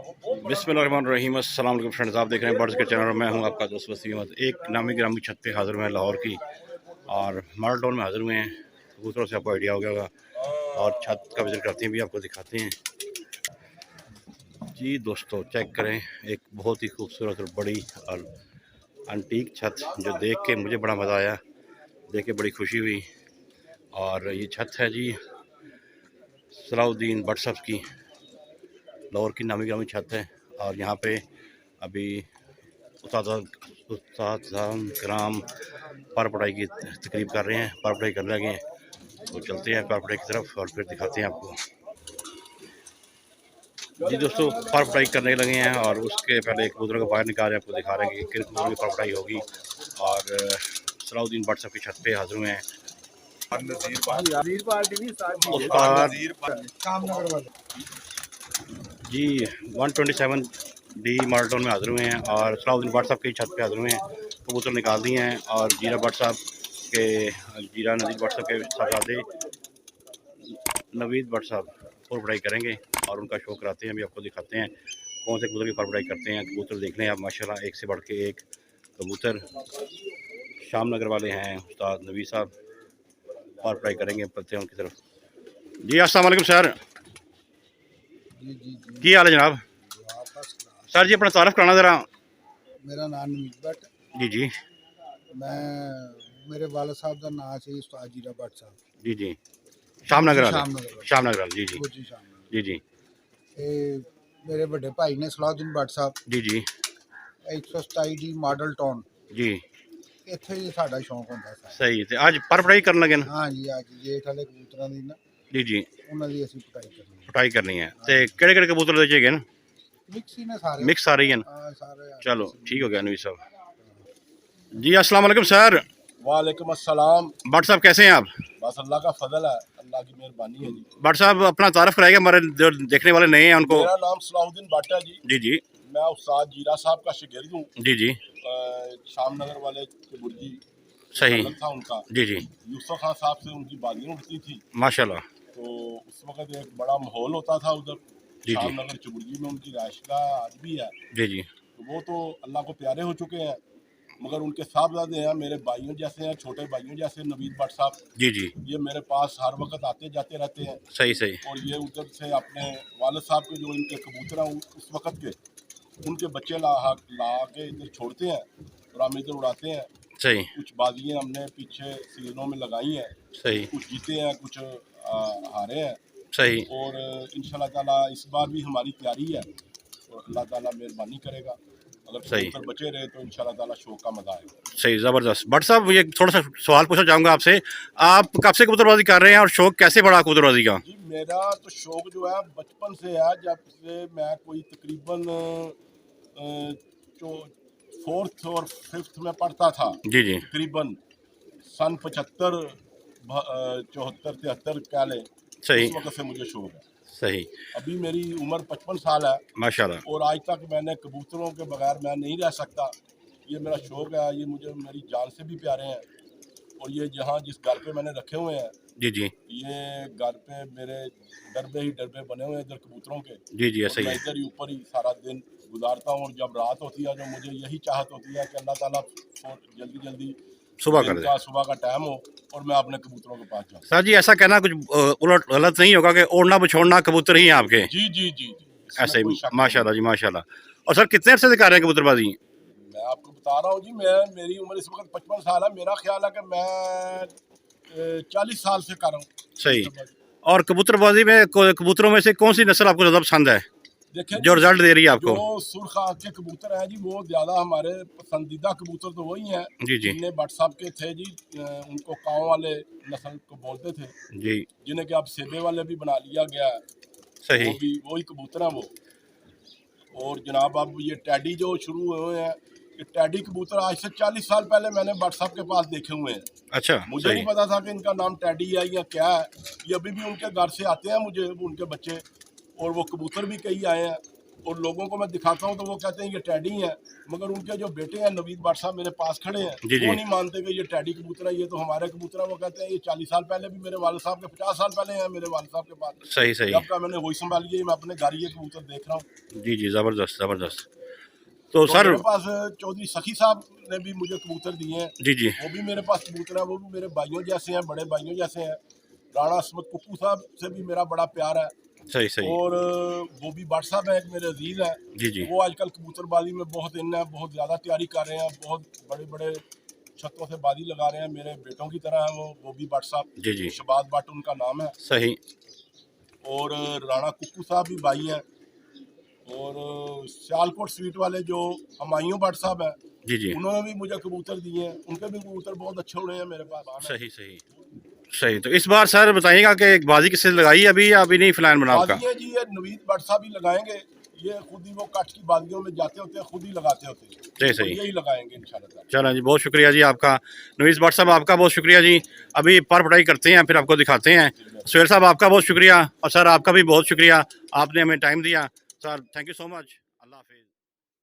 बिस्मिल्लाहिर्रहमानिर्रहीम। अस्सलाम वालेकुम फ्रेंड्स, आप देख रहे हैं बर्ड्स के चैनल। मैं हूं आपका दोस्त वसीम। एक नामी गिरामी छत पे हाजिर हुए हैं लाहौर की, और मॉडल टाउन में हाजिर हुए हैं। कबूतरों से आपको आइडिया हो गया होगा, और छत का विजिट करते हैं भी, आपको दिखाते हैं। जी दोस्तों, चेक करें, एक बहुत ही खूबसूरत और बड़ी और एंटीक छत, जो देख के मुझे बड़ा मज़ा आया, देख के बड़ी खुशी हुई। और ये छत है जी सलाउद्दीन भट्ट साहब की, लाहौर की नामी गिरामी छत है। और यहाँ पे अभी उस्ताद कराम पर पढ़ाई की तकरीब कर रहे हैं, पर पढ़ाई करने लगे हैं। तो चलते हैं पर पढ़ाई की तरफ और फिर दिखाते हैं आपको। जी दोस्तों, पर पढ़ाई करने लगे हैं, और उसके पहले एक कबूतर को बाहर निकाल रहे हैं, आपको दिखा रहे हैं कि किन कबूतरों की पर पढ़ाई होगी। और सलाउद्दीन भट्ट साहब की छत पे हाजिर हुए हैं उस्ताद जी 127D मॉडल टाउन में हाजिर हुए हैं, और सलाउद्दीन भट्ट साहब की छत पे हाजिर हुए हैं। कबूतर निकाल दिए हैं, और जीरा भट्ट साहब के जीरा नजीर भट्ट साहब के साहबजादे नवीद भट्ट साहब पर पढ़ाई करेंगे, और उनका शो कराते हैं। अभी आपको दिखाते हैं कौन से कबूतर की पर पढ़ाई करते हैं। कबूतर देख लें आप, माशाल्लाह एक से बढ़ के एक कबूतर। शाम नगर वाले हैं उस्ताद नवीद साहब, पर पढ़ाई करेंगे, चलते हैं उनकी तरफ। जी अस्सलाम वालेकुम सर। की हाल है जनाब? सर जी अपना तारफ़ कराना ज़रा। मेरा नाम नवीद भट्ट। जी जी। मैं मेरे वालिद साहब का नाम से उस्ताद जीरा भट्ट साहब। जी जी, शाम नगर वाले। शाम नगर वाले, जी जी जी जी। मेरे बड़े भाई ने सलाउद्दीन भट्ट साहब जी जी 127D मॉडल टाउन जी। ਇੱਥੇ ਹੀ ਸਾਡਾ ਸ਼ੌਂਕ ਹੁੰਦਾ ਸੀ। सही है, आज पर पढ़ाई करने लगे ना? हाँ जी, आज जेठ वाले कबूतरों की ना जी जी, ਉਹਨਾਂ ਦੀ ਅਸੀਂ ਪਟਾਈ ਕਰਨੀ ਹੈ। पढ़ाई करनी है। तो केड़े केड़े कबूतर ले गए ना? ਮਿਕਸ ਹੀ ਨੇ ਸਾਰੇ। मिक्स आ रही है ना? हाँ सारे। चलो ठीक हो गया नवी साहब। जी अस्सलाम वालेकुम सर। वालेकुम अस्सलाम। भट्ट साहब कैसे हैं आप? बस अल्लाह का फजल है, अल्लाह की मेहरबानी है जी। भट्ट साहब अपना तारफ़ कराएंगे, हमारे जो देखने वाले नए हैं उनको। मेरा नाम सलाउद्दीन भट्ट है जी। जी जी। मैं उस्ताद जीरा साहब का शागिर्द हूँ। जी जी। शाम नगर वाले के बुर्जी सही था उनका। जी जी। यूसुफ खान साहब से उनकी बादियाँ उठती थी माशाल्लाह। तो उस वक्त एक बड़ा माहौल होता था उधर। जी जी। शाम नगर चुबुर्जी में उनकी राइशगाह आज भी है। जी जी। तो वो तो अल्लाह को प्यारे हो चुके हैं, मगर उनके साहबजादे हैं, मेरे भाइयों जैसे हैं, छोटे भाइयों जैसे नवीद भट्ट साहब। जी जी। ये मेरे पास हर वक्त आते जाते रहते हैं। सही सही। और ये उधर से अपने वालिद साहब के जो इनके कबूतर हैं उस वक्त के, उनके बच्चे ला के इधर छोड़ते हैं और हम इधर उड़ाते हैं। सही। कुछ बाजियाँ हमने पीछे सीजनों में लगाई हैं। सही। कुछ जीते हैं, कुछ हारे हैं। सही। और इंशाल्लाह ताला इस बार भी हमारी तैयारी है, और अल्लाह ताला मेहरबानी करेगा। अगर कबूतर बचे रहे तो इंशाल्लाह ताला शो का मजा आएगा। सही, ज़बरदस्त। भट्ट साहब, ये थोड़ा सा सवाल पूछना चाहूँगा आपसे, आप कब से कबूतरबाजी कर रहे हैं, और शौक कैसे बढ़ा कबूतरबाजी का? जी मेरा तो शौक जो है बचपन से है, जब से मैं कोई तकरीबन जो 4th और 5th में पढ़ता था। जी जी। तकरीबन सन 75 74 73 कह लें। सही। उस वक्त से मुझे शौक है। सही। अभी मेरी उम्र 55 साल है माशाल्लाह। और आज तक मैंने कबूतरों के बगैर मैं नहीं रह सकता। ये मेरा शौक है, ये मुझे मेरी जान से भी प्यारे हैं। और ये जहाँ जिस घर पे मैंने रखे हुए हैं, जी जी, ये घर पे मेरे डरबे ही डरबे बने हुए हैं इधर कबूतरों के। जी जी, ऐसा ही मैं है। इधर ही ऊपर ही सारा दिन गुजारता हूँ। और जब रात होती है तो मुझे यही चाहत होती है कि अल्लाह ताला जल्दी जल्दी सुबह कर दे, सुबह का टाइम हो और मैं अपने कबूतरों के पास जाऊँ। सर जी ऐसा कहना कुछ उलट गलत नहीं होगा कि ओढ़ना बिछोड़ना कबूतर ही हैं आपके? जी जी जी जी, ऐसे ही माशाल्लाह जी माशाल्लाह। और सर कितने अर्से से कर रहे हैं कबूतरबाजी? मैं आपको बता रहा हूँ जी, मेरी उम्र इस वक्त 55 साल है। मेरा ख्याल है कि मैं 40 साल से कर रहा हूँ। सही। और कबूतरबाजी में कबूतरों में से कौन सी नस्ल आपको ज़्यादा पसंद है, देखिए जो रिजल्ट दे रही है आपको? जो सुर्ख आँख के कबूतर हैं जी, वो ज़्यादा हमारे पसंदीदा कबूतर तो वही हैं। जी जी। जिन्हें भट्ट साहब के थे जी, उनको काँव वाले नस्ल को बोलते थे जी। जिन्हें कि अब सेबे वाले भी बना लिया गया है। सही। वो भी वही कबूतर हैं वो। और जनाब अब ये टैडी जो शुरू हुए हैं, ये टैडी कबूतर आज से 40 साल पहले मैंने भट्ट साहब के पास देखे हुए हैं। अच्छा। मुझे नहीं पता था कि इनका नाम टैडी है या क्या है। ये अभी भी उनके घर से आते हैं मुझे उनके बच्चे, और वो कबूतर भी कई आए हैं। और लोगों को मैं दिखाता हूँ तो वो कहते हैं ये टैडी है, मगर उनके जो बेटे हैं नवीद भट्ट साहब मेरे पास खड़े हैं, जी, जी। वो नहीं मानते कि ये टैडी कबूतर है, ये तो हमारे कबूतर है। वो कहते हैं ये 40 साल पहले भी मेरे वाले साहब के, 50 साल पहले हैं मेरे वाले साहब के पास। सही सही। जब का मैंने वही संभाली है, मैं अपने घर ये कबूतर देख रहा हूँ। जी जी, ज़बरदस्त ज़बरदस्त। तो तो सर मेरे पास चौधरी सखी साहब ने भी मुझे कबूतर दिए हैं, जी जी वो भी मेरे पास कबूतर है, वो भी मेरे भाइयों जैसे हैं, बड़े भाइयों जैसे हैं। राणा असमत कुक्कू साहब से भी मेरा बड़ा प्यार है। सही सही। और वो भी भट्ट साहब है, एक मेरे अजीज है, जी जी वो आजकल कबूतरबाजी में बहुत इन है, बहुत ज़्यादा तैयारी कर रहे हैं, बहुत बड़े बड़े छतों से बाजी लगा रहे हैं, मेरे बेटों की तरह है वो भी भट्ट साहब। जी जी शबाज भट्ट उनका नाम है। सही। और राणा कुक्कू साहब भी भाई हैं। और सियालकोट स्वीट वाले जो हमायूं भट्ट साहब है, जी जी उन्होंने भी मुझे कबूतर दिए हैं, उनके भी कबूतर बहुत अच्छे उड़े हैं मेरे पास। सही सही सही। तो इस बार सर बताइएगा कि बाजी किससे लगाई अभी या अभी नहीं प्लान बना आपका? बाजियाँ जी ये नवीद भट्ट साहब ही लगाएंगे, ये खुद ही वो कट की बाजियों में जाते होते हैं, खुद ही लगाते होते हैं, सही तो सही। यही लगाएंगे इंशाल्लाह। चलो जी, बहुत शुक्रिया जी आपका नवीस भट्ट साहब, आपका बहुत शुक्रिया जी। अभी पर पढ़ाई करते हैं फिर आपको दिखाते हैं। सुहेल साहब आपका बहुत शुक्रिया, और सर आपका भी बहुत शुक्रिया, आपने हमें टाइम दिया। Sir thank you so much. अल्लाह हाफिज़।